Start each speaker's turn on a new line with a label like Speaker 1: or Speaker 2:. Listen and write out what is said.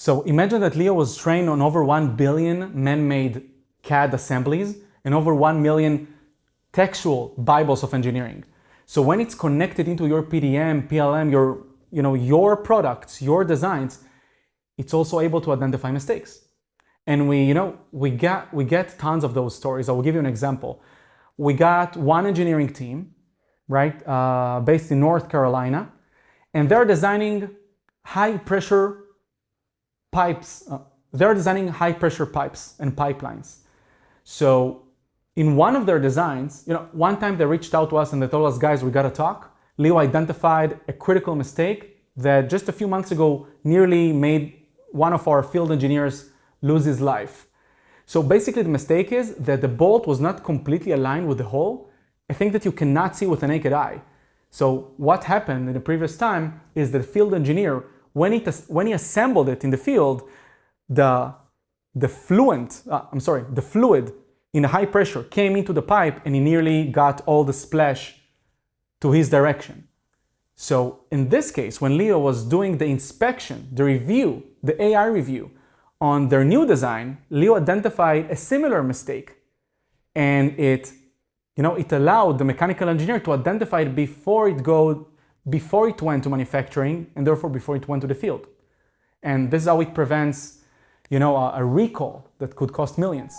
Speaker 1: So imagine that Leo was trained on over 1 billion man-made CAD assemblies and over 1 million textual Bibles of engineering. So when it's connected into your PDM, PLM, your products, your designs, it's also able to identify mistakes. And we get tons of those stories. I will give you an example. We got one engineering team, right, based in North Carolina, and they're designing high-pressure pipes. They're designing high-pressure pipes and pipelines. So in one of their designs, one time they reached out to us and they told us, guys, we got to talk. Leo identified a critical mistake that just a few months ago nearly made one of our field engineers lose his life. So basically the mistake is that the bolt was not completely aligned with the hole, a thing that you cannot see with the naked eye. So what happened in the previous time is that the field engineer, when he assembled it in the field, the fluid in a high pressure came into the pipe and he nearly got all the splash to his direction. So in this case, when Leo was doing the inspection, the review, the AI review on their new design, Leo identified a similar mistake, and it allowed the mechanical engineer to identify it before it went to manufacturing, and therefore before it went to the field. And this is how it prevents, a recall that could cost millions.